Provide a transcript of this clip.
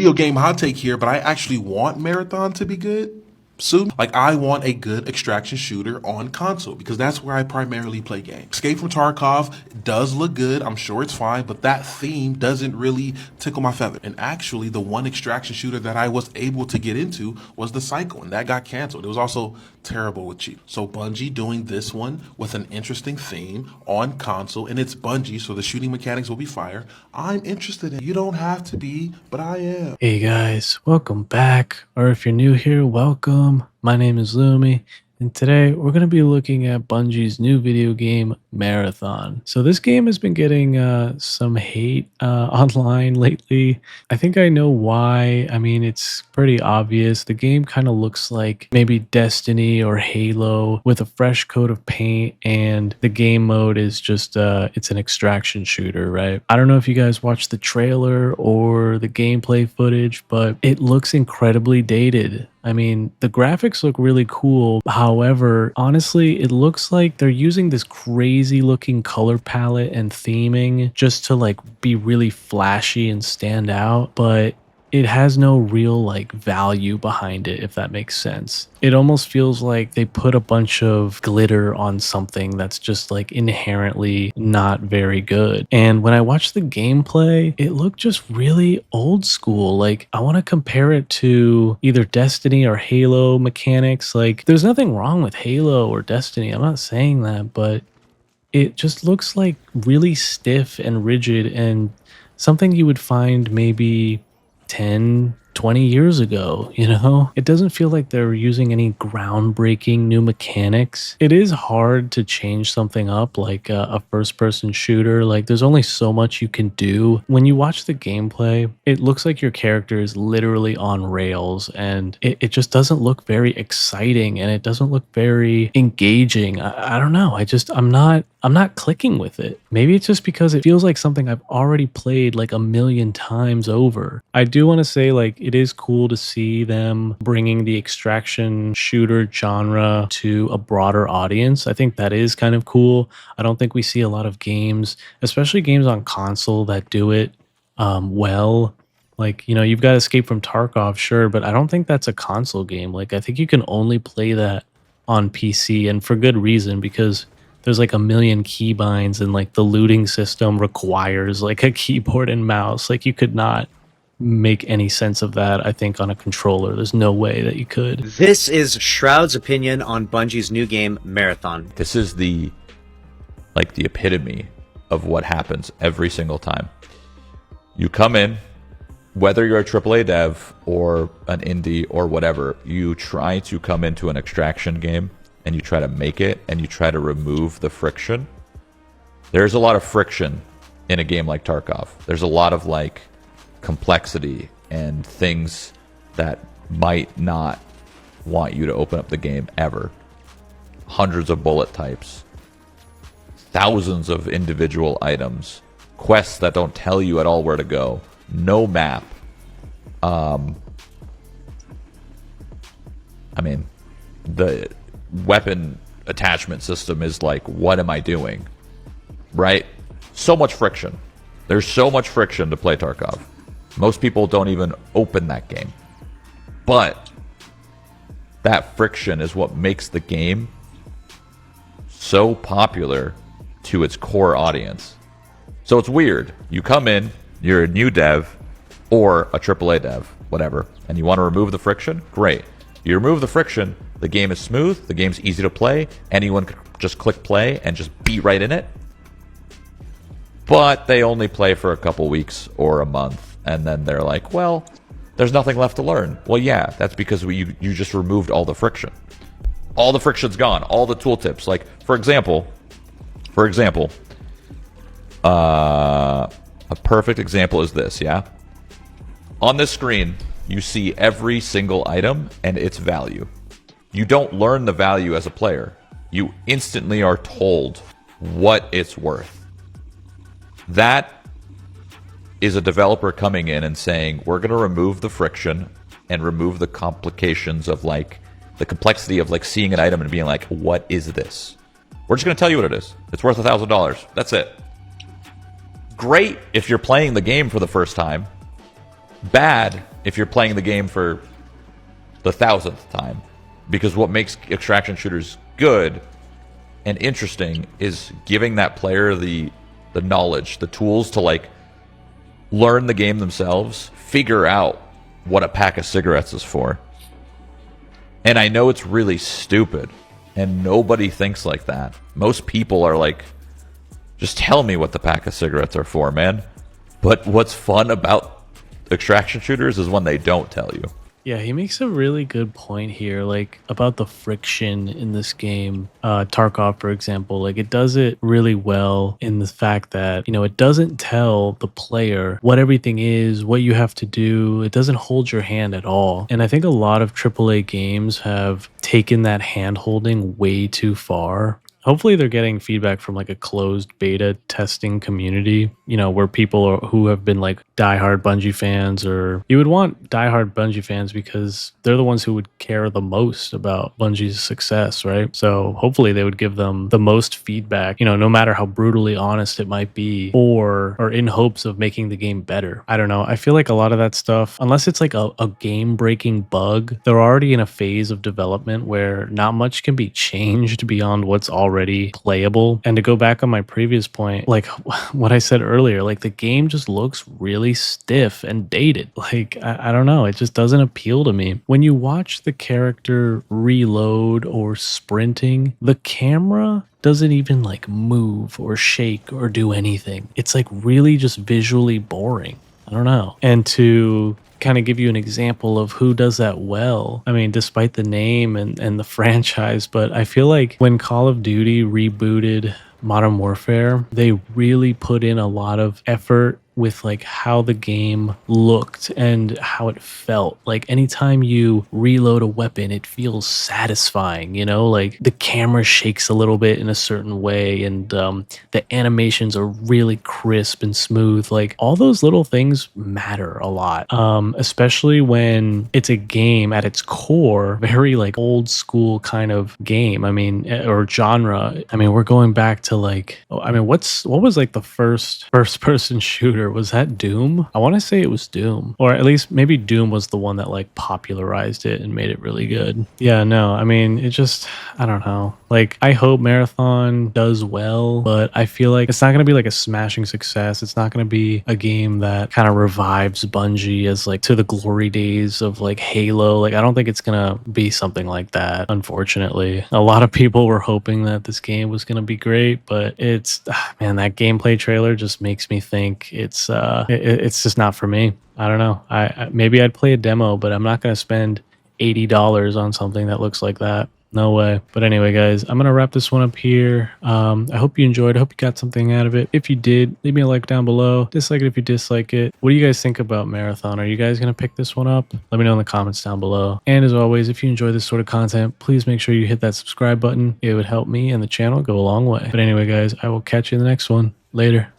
video game hot take here, but I actually want Marathon to be good soon. Like, I want a good extraction shooter on console because that's where I primarily play games. Escape from Tarkov does look good. I'm sure it's fine, but that theme doesn't really tickle my feather. And actually, the one extraction shooter that I was able to get into was the Cycle, and that got canceled. It was also terrible with cheap. So Bungie doing this one with an interesting theme on console, and it's Bungie, so the shooting mechanics will be fire. I'm interested in it. You don't have to be, but I am. Hey guys, welcome back, or if you're new here, welcome. My name is Lumi, and today we're going to be looking at Bungie's new video game, Marathon. So this game has been getting some hate online lately. I think I know why. I mean, it's pretty obvious. The game kind of looks like maybe Destiny or Halo with a fresh coat of paint, and the game mode is just, it's an extraction shooter, right? I don't know if you guys watched the trailer or the gameplay footage, but it looks incredibly dated. I mean, the graphics look really cool. However, honestly, it looks like they're using this crazy looking color palette and theming just to like be really flashy and stand out, but it has no real like value behind it, if that makes sense. It almost feels like they put a bunch of glitter on something that's just like inherently not very good. And when I watched the gameplay, it looked just really old school. Like, I want to compare it to either Destiny or Halo mechanics. Like, there's nothing wrong with Halo or Destiny. I'm not saying that, but it just looks like really stiff and rigid and something you would find maybe 10, 20 years ago, you know? It doesn't feel like they're using any groundbreaking new mechanics. It is hard to change something up like a first-person shooter. Like, there's only so much you can do. When you watch the gameplay, it looks like your character is literally on rails, and it just doesn't look very exciting, and it doesn't look very engaging. I don't know. I'm not clicking with it. Maybe it's just because it feels like something I've already played like a million times over. I do want to say, like, it is cool to see them bringing the extraction shooter genre to a broader audience. I think that is kind of cool. I don't think we see a lot of games, especially games on console, that do it well. Like, you know, you've got Escape from Tarkov, sure, but I don't think that's a console game. Like, I think you can only play that on PC, and for good reason, because there's like a million keybinds, and like the looting system requires like a keyboard and mouse. Like, you could not make any sense of that, I think, on a controller. There's no way that you could. This is Shroud's opinion on Bungie's new game, Marathon. This is the epitome of what happens every single time. You come in, whether you're a AAA dev or an indie or whatever, you try to come into an extraction game and you try to make it and you try to remove the friction. There's a lot of friction in a game like Tarkov. There's a lot of like complexity and things that might not want you to open up the game ever. Hundreds of bullet types, thousands of individual items, quests that don't tell you at all where to go, no map. I mean, the weapon attachment system is like, what am I doing? Right? So much friction. There's so much friction to play Tarkov. Most people don't even open that game. But that friction is what makes the game so popular to its core audience. So it's weird. You come in, you're a new dev or a AAA dev, whatever, and you want to remove the friction? Great. You remove the friction, the game is smooth, the game's easy to play, anyone could just click play and just be right in it. But they only play for a couple weeks or a month, and then they're like, well, there's nothing left to learn. Well, yeah, that's because you just removed all the friction. All the friction's gone, all the tooltips. Like, for example, a perfect example is this, yeah? On this screen, you see every single item and its value. You don't learn the value as a player. You instantly are told what it's worth. That is a developer coming in and saying, we're going to remove the friction and remove the complications of like the complexity of like seeing an item and being like, what is this? We're just going to tell you what it is. It's worth $1,000. That's it. Great if you're playing the game for the first time. Bad if you're playing the game for the 1,000th time. Because what makes extraction shooters good and interesting is giving that player the knowledge, the tools to like learn the game themselves, figure out what a pack of cigarettes is for. And I know it's really stupid, and nobody thinks like that. Most people are like, just tell me what the pack of cigarettes are for, man. But what's fun about extraction shooters is when they don't tell you. Yeah, he makes a really good point here, like about the friction in this game. Tarkov, for example, like it does it really well in the fact that, you know, it doesn't tell the player what everything is, what you have to do. It doesn't hold your hand at all. And I think a lot of AAA games have taken that hand holding way too far. Hopefully they're getting feedback from like a closed beta testing community, you know, where people who have been like diehard Bungie fans, or you would want diehard Bungie fans because they're the ones who would care the most about Bungie's success, right? So hopefully they would give them the most feedback, you know, no matter how brutally honest it might be, or in hopes of making the game better. I don't know. I feel like a lot of that stuff, unless it's like a game breaking bug, they're already in a phase of development where not much can be changed beyond what's already playable. And to go back on my previous point, like what I said earlier, like the game just looks really stiff and dated. Like, I don't know, it just doesn't appeal to me. When you watch the character reload or sprinting, the camera doesn't even like move or shake or do anything. It's like really just visually boring. I don't know. And to kind of give you an example of who does that well, I mean, despite the name and the franchise, but I feel like when Call of Duty rebooted Modern Warfare, they really put in a lot of effort with like how the game looked and how it felt. Like anytime you reload a weapon, it feels satisfying, you know, like the camera shakes a little bit in a certain way, and the animations are really crisp and smooth. Like all those little things matter a lot, especially when it's a game at its core, very like old school kind of game. I mean, or genre. I mean, we're going back to like, I mean, what was like the first person shooter? Was that Doom? I want to say it was Doom, or at least maybe Doom was the one that like popularized it and made it really good. Yeah, no, I mean, it just, I don't know. Like, I hope Marathon does well, but I feel like it's not going to be like a smashing success. It's not going to be a game that kind of revives Bungie as like to the glory days of like Halo. Like, I don't think it's going to be something like that, unfortunately. A lot of people were hoping that this game was going to be great, but it's, man, that gameplay trailer just makes me think it's just not for me. I don't know. I maybe I'd play a demo, but I'm not going to spend $80 on something that looks like that. No way. But anyway, guys, I'm going to wrap this one up here. I hope you enjoyed. I hope you got something out of it. If you did, leave me a like down below. Dislike it if you dislike it. What do you guys think about Marathon? Are you guys going to pick this one up? Let me know in the comments down below. And as always, if you enjoy this sort of content, please make sure you hit that subscribe button. It would help me and the channel go a long way. But anyway, guys, I will catch you in the next one. Later.